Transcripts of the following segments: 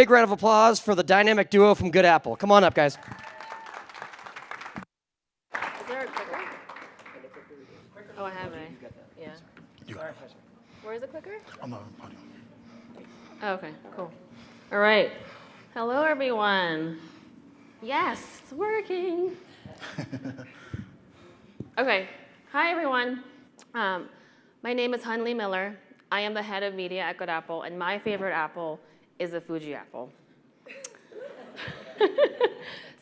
Big round of applause for the dynamic duo from Good Apple. Come on up, guys. Is there a clicker? Oh, I have it. Yeah. You got it. Where's the clicker? On the podium. Oh, okay, cool. All right. Hello, everyone. Yes, it's working. Okay. Hi, everyone. My name is Hyun Miller. I am the head of media at Good Apple, and my favorite apple is the Fuji apple.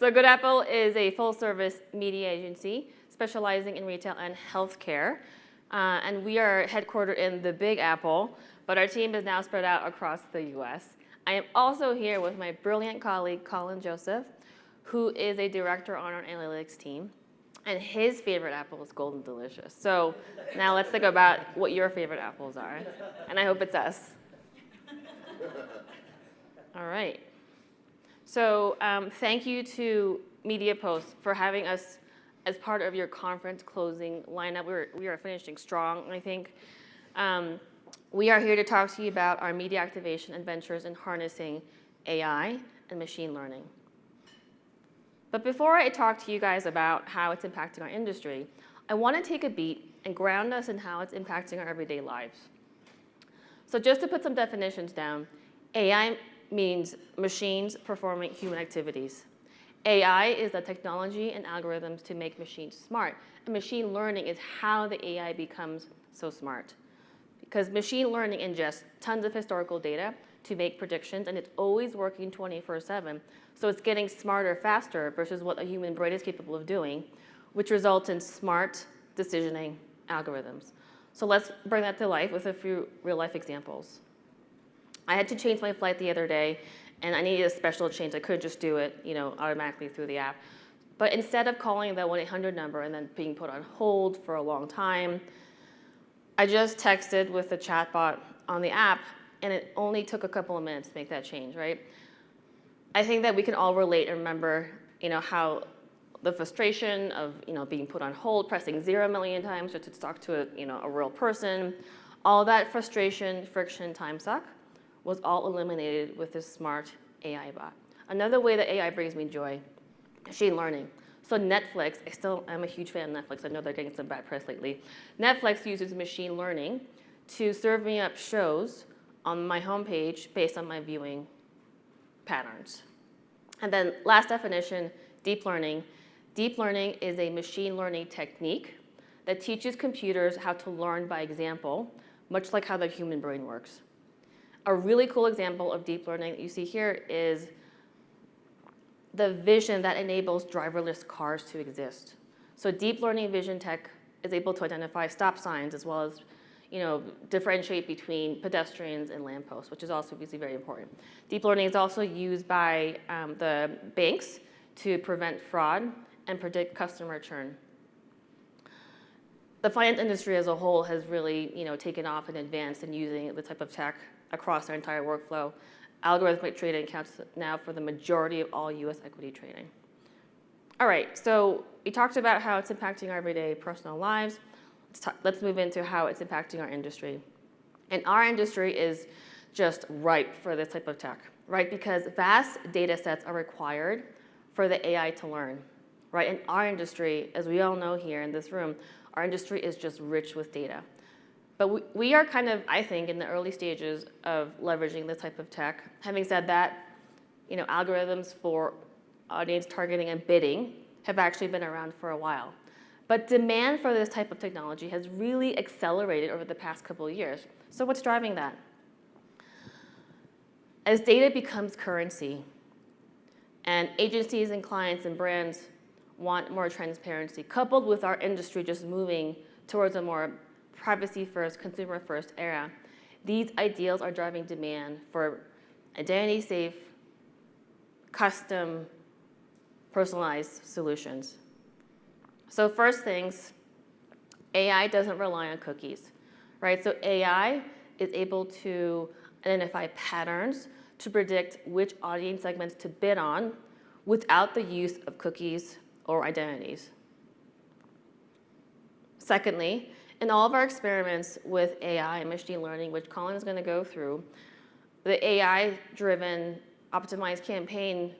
So Good Apple is a full-service media agency specializing in retail and healthcare. And we are headquartered in the Big Apple, but our team is now spread out across the US. I am also here with my brilliant colleague, Colin Joseph, who is a director on our analytics team. And his favorite apple is Golden Delicious. So now let's think about what your favorite apples are. And I hope it's us. All right. So thank you to MediaPost for having us as part of your conference closing lineup. We are finishing strong, I think. We are here to talk to you about our media activation and ventures in harnessing AI and machine learning. But before I talk to you guys about how it's impacting our industry, I want to take a beat and ground us in how it's impacting our everyday lives. So just to put some definitions down, AI means machines performing human activities. AI is the technology and algorithms to make machines smart. And machine learning is how the AI becomes so smart. Because machine learning ingests tons of historical data to make predictions, and it's always working 24/7. So it's getting smarter faster versus what a human brain is capable of doing, which results in smart decisioning algorithms. So let's bring that to life with a few real-life examples. I had to change my flight the other day, and I needed a special change. I couldn't just do it, automatically through the app. But instead of calling the 1-800 number and then being put on hold for a long time, I just texted with the chatbot on the app, and it only took a couple of minutes to make that change, right? I think that we can all relate and remember, how the frustration of, being put on hold, pressing 0 million times just to talk to a real person, all that frustration, friction, time suck was all eliminated with this smart AI bot. Another way that AI brings me joy, machine learning. So Netflix, I'm a huge fan of Netflix. I know they're getting some bad press lately. Netflix uses machine learning to serve me up shows on my homepage based on my viewing patterns. And then last definition, deep learning. Deep learning is a machine learning technique that teaches computers how to learn by example, much like how the human brain works. A really cool example of deep learning that you see here is the vision that enables driverless cars to exist. So deep learning vision tech is able to identify stop signs as well as differentiate between pedestrians and lampposts, which is also obviously very important. Deep learning is also used by the banks to prevent fraud and predict customer churn. The finance industry as a whole has really taken off and advanced in using the type of tech across their entire workflow. Algorithmic trading accounts now for the majority of all US equity trading. All right, so we talked about how it's impacting our everyday personal lives. Let's move into how it's impacting our industry. And our industry is just ripe for this type of tech, right? Because vast data sets are required for the AI to learn, right? And our industry, as we all know here in this room, our industry is just rich with data. But we are kind of, I think, in the early stages of leveraging this type of tech. Having said that, algorithms for audience targeting and bidding have actually been around for a while. But demand for this type of technology has really accelerated over the past couple of years. So what's driving that? As data becomes currency, and agencies and clients and brands want more transparency, coupled with our industry just moving towards a more privacy-first, consumer-first era, these ideals are driving demand for identity-safe, custom, personalized solutions. So first things, AI doesn't rely on cookies, right? So AI is able to identify patterns to predict which audience segments to bid on without the use of cookies or identities. Secondly, in all of our experiments with AI and machine learning, which Colin is going to go through, the AI-driven optimized campaign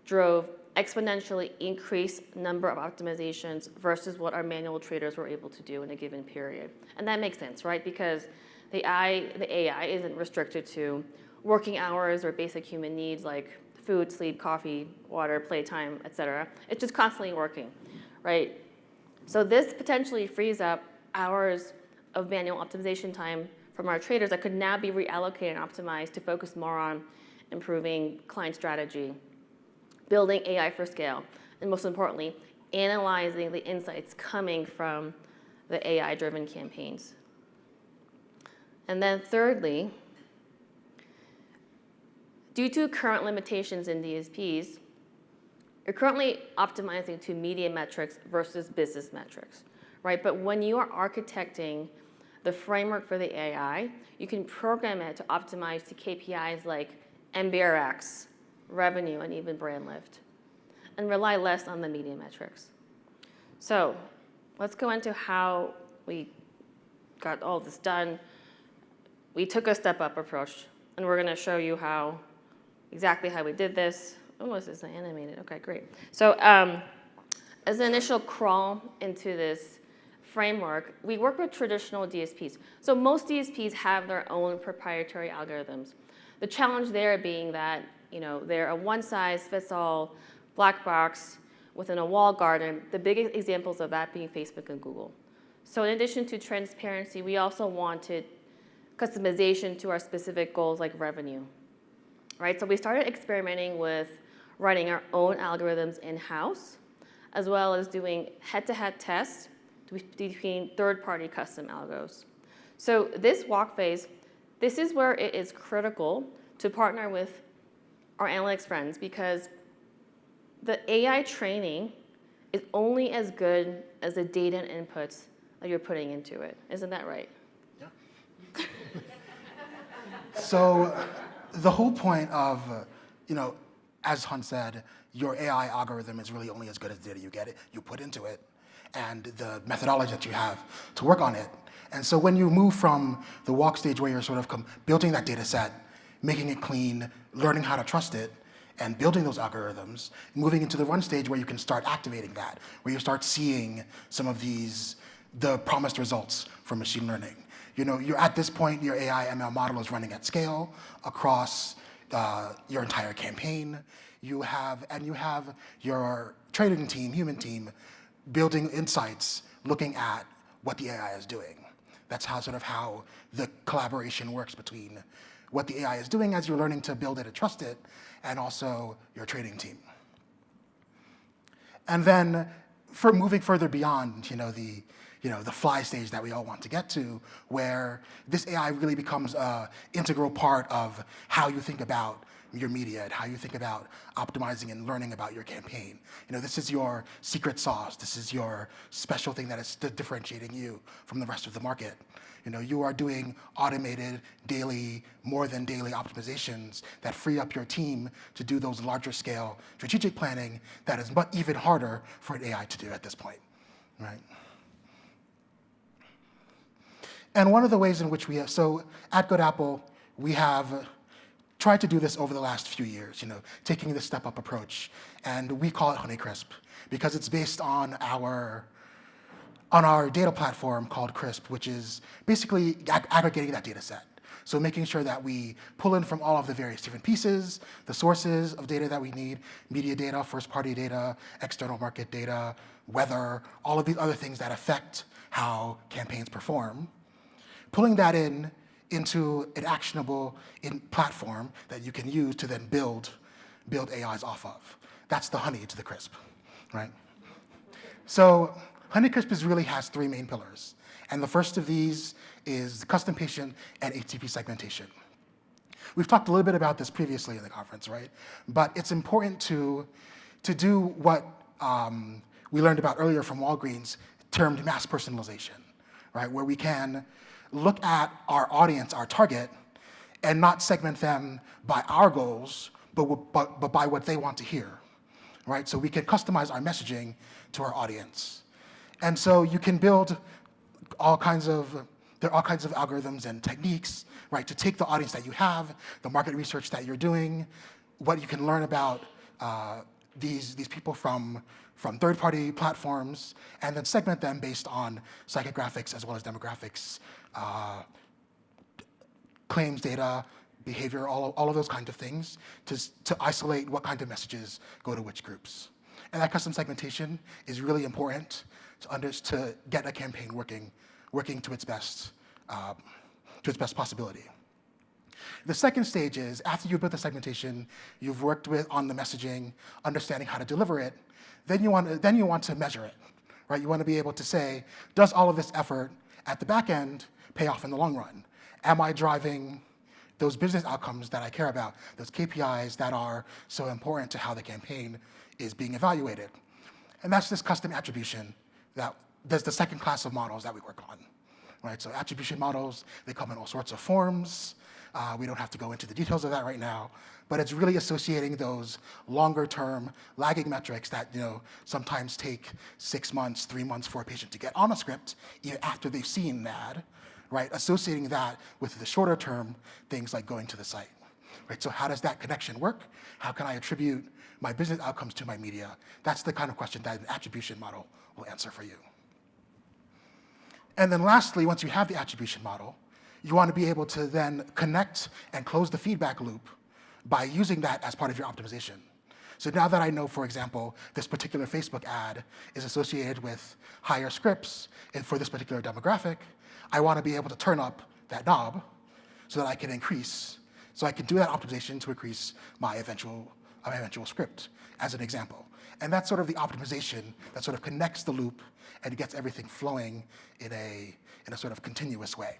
drove exponentially increased number of optimizations versus what our manual traders were able to do in a given period. And that makes sense, right? Because the AI isn't restricted to working hours or basic human needs like food, sleep, coffee, water, playtime, etc. It's just constantly working, right? So this potentially frees up hours of manual optimization time from our traders that could now be reallocated and optimized to focus more on improving client strategy, building AI for scale, and most importantly, analyzing the insights coming from the AI-driven campaigns. And then thirdly, due to current limitations in DSPs, you're currently optimizing to media metrics versus business metrics, right? But when you are architecting the framework for the AI, you can program it to optimize to KPIs like MBRX, revenue, and even brand lift, and rely less on the media metrics. So let's go into how we got all this done. We took a step-up approach, and we're going to show you exactly how we did this. Oh, this is animated. Okay, great. So as an initial crawl into this framework, we work with traditional DSPs. So most DSPs have their own proprietary algorithms. The challenge there being that they're a one-size-fits-all black box within a walled garden, the biggest examples of that being Facebook and Google. So in addition to transparency, we also wanted customization to our specific goals like revenue, right? So we started experimenting with running our own algorithms in-house, as well as doing head-to-head tests between third-party custom algos. So this walk phase, this is where it is critical to partner with our analytics friends because the AI training is only as good as the data and inputs that you're putting into it. Isn't that right? Yeah. So the whole point of, as Hyun said, your AI algorithm is really only as good as the data you put into it, and the methodology that you have to work on it. And so when you move from the walk stage where you're sort of building that data set, making it clean, learning how to trust it, and building those algorithms, moving into the run stage where you can start activating that, where you start seeing some of the promised results from machine learning. You're at this point, your AI ML model is running at scale across your entire campaign. You have your trading team, human team, building insights, looking at what the AI is doing. That's how the collaboration works between what the AI is doing as you're learning to build it and trust it, and also your trading team. And then for moving further beyond, the fly stage that we all want to get to, where this AI really becomes an integral part of how you think about your media and how you think about optimizing and learning about your campaign. This is your secret sauce. This is your special thing that is differentiating you from the rest of the market. You are doing automated daily, more than daily optimizations that free up your team to do those larger scale strategic planning that is even harder for an AI to do at this point, right? And one of the ways in which so at Good Apple, we have tried to do this over the last few years, taking this step-up approach. And we call it Honeycrisp because it's based on our data platform called Crisp, which is basically aggregating that data set. So making sure that we pull in from all of the various different pieces, the sources of data that we need, media data, first-party data, external market data, weather, all of these other things that affect how campaigns perform, pulling that into an actionable platform that you can use to then build AIs off of. That's the honey to the crisp, right? So Honeycrisp really has three main pillars. And the first of these is custom patient and HTTP segmentation. We've talked a little bit about this previously in the conference, right? But it's important to do what we learned about earlier from Walgreens, termed mass personalization, right? Where we can look at our audience, our target, and not segment them by our goals, but by what they want to hear, right? So we can customize our messaging to our audience. And so you can build there are all kinds of algorithms and techniques, right, to take the audience that you have, the market research that you're doing, what you can learn about these people from third-party platforms, and then segment them based on psychographics as well as demographics, claims data, behavior, all of those kinds of things to isolate what kind of messages go to which groups. And that custom segmentation is really important to get a campaign working to its best possibility. The second stage is, after you've built the segmentation, you've worked on the messaging, understanding how to deliver it, then you want to measure it, right? You want to be able to say, does all of this effort at the back end pay off in the long run? Am I driving those business outcomes that I care about, those KPIs that are so important to how the campaign is being evaluated? And that's this custom attribution that's the second class of models that we work on, right? So attribution models, they come in all sorts of forms. We don't have to go into the details of that right now, but it's really associating those longer-term lagging metrics that sometimes take 6 months, 3 months for a patient to get on a script, even after they've seen an ad, right? Associating that with the shorter-term things like going to the site, right? So how does that connection work? How can I attribute my business outcomes to my media? That's the kind of question that an attribution model will answer for you. And then lastly, once you have the attribution model, you want to be able to then connect and close the feedback loop by using that as part of your optimization. So now that I know, for example, this particular Facebook ad is associated with higher scripts and for this particular demographic, I want to be able to turn up that knob so that I can do that optimization to increase my eventual script, as an example. And that's sort of the optimization that sort of connects the loop and gets everything flowing in a sort of continuous way.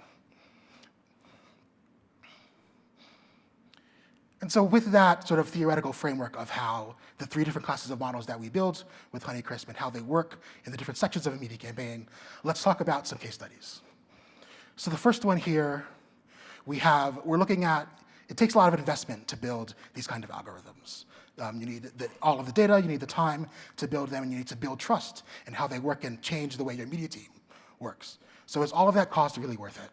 And so with that sort of theoretical framework of how the 3 different classes of models that we build with Honeycrisp and how they work in the different sections of a media campaign, let's talk about some case studies. So the first one here, we're looking at, it takes a lot of investment to build these kind of algorithms. You need all of the data, you need the time to build them, and you need to build trust in how they work and change the way your media team works. So is all of that cost really worth it?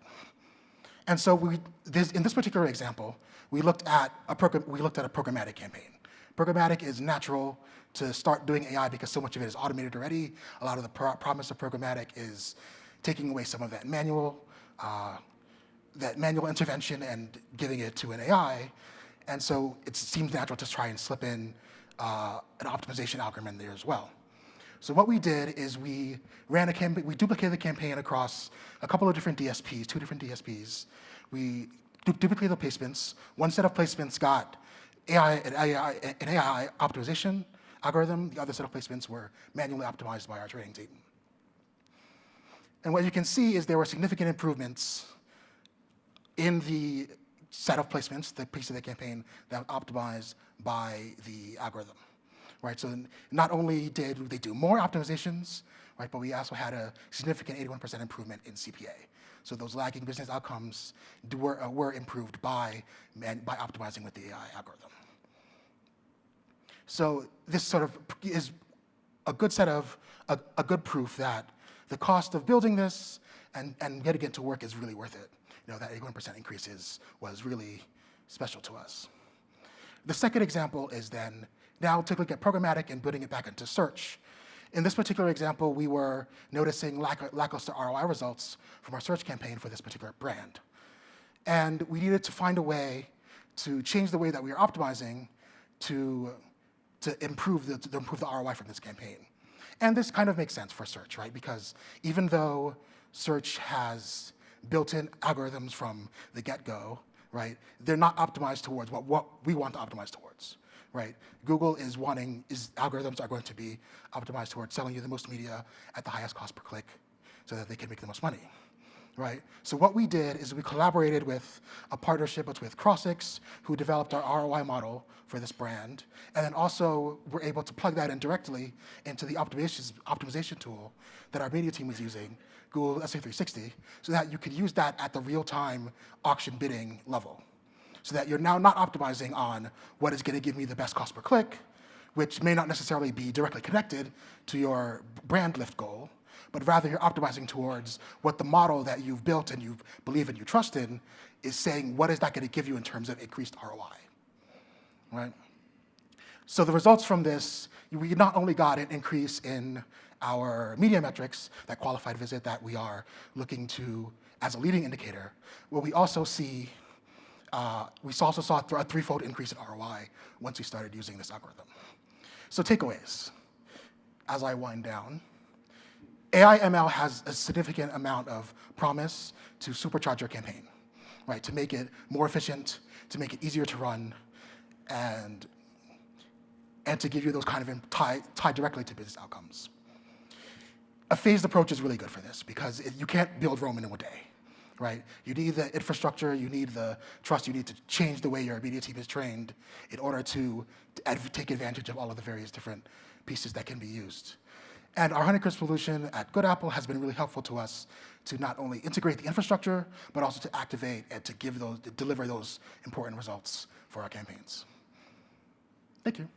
And so in this particular example, we looked at a programmatic campaign. Programmatic is natural to start doing AI because so much of it is automated already. A lot of the promise of programmatic is taking away some of that manual intervention and giving it to an AI. And so it seems natural to try and slip in an optimization algorithm there as well. So what we did is we ran a campaign, we duplicated the campaign across a couple of different DSPs, 2 different DSPs. We duplicated the placements. One set of placements got an AI optimization algorithm. The other set of placements were manually optimized by our training team. And what you can see is there were significant improvements in the set of placements, the piece of the campaign that was optimized by the algorithm, right? So not only did they do more optimizations, right, but we also had a significant 81% improvement in CPA. So those lagging business outcomes were improved by optimizing with the AI algorithm. So this sort of is a good proof that the cost of building this and getting it to work is really worth it. That 81% increase was really special to us. The second example is then now take a look at programmatic and building it back into search. In this particular example, we were noticing lackluster ROI results from our search campaign for this particular brand. And we needed to find a way to change the way that we are optimizing to improve the ROI from this campaign. And this kind of makes sense for search, right? Because even though search has built-in algorithms from the get-go, right? They're not optimized towards what we want to optimize towards, right? Algorithms are going to be optimized towards selling you the most media at the highest cost per click so that they can make the most money, right? So what we did is we collaborated with a partnership with Crossix, who developed our ROI model for this brand, and then also were able to plug that in directly into the optimization tool that our media team was using, Google SA360, so that you could use that at the real-time auction bidding level. So that you're now not optimizing on what is going to give me the best cost per click, which may not necessarily be directly connected to your brand lift goal, but rather you're optimizing towards what the model that you've built and you believe and you trust in is saying, what is that going to give you in terms of increased ROI, right? So the results from this, we not only got an increase in our media metrics, that qualified visit that we are looking to as a leading indicator, but we also see, we also saw a threefold increase in ROI once we started using this algorithm. So takeaways, as I wind down, AI ML has a significant amount of promise to supercharge your campaign, right? To make it more efficient, to make it easier to run, and to give you those kind of tie directly to business outcomes. A phased approach is really good for this because you can't build Rome in one day, right? You need the infrastructure, you need the trust, you need to change the way your media team is trained in order to take advantage of all of the various different pieces that can be used. And our Honeycrisp solution at Good Apple has been really helpful to us to not only integrate the infrastructure, but also to activate and to deliver those important results for our campaigns. Thank you.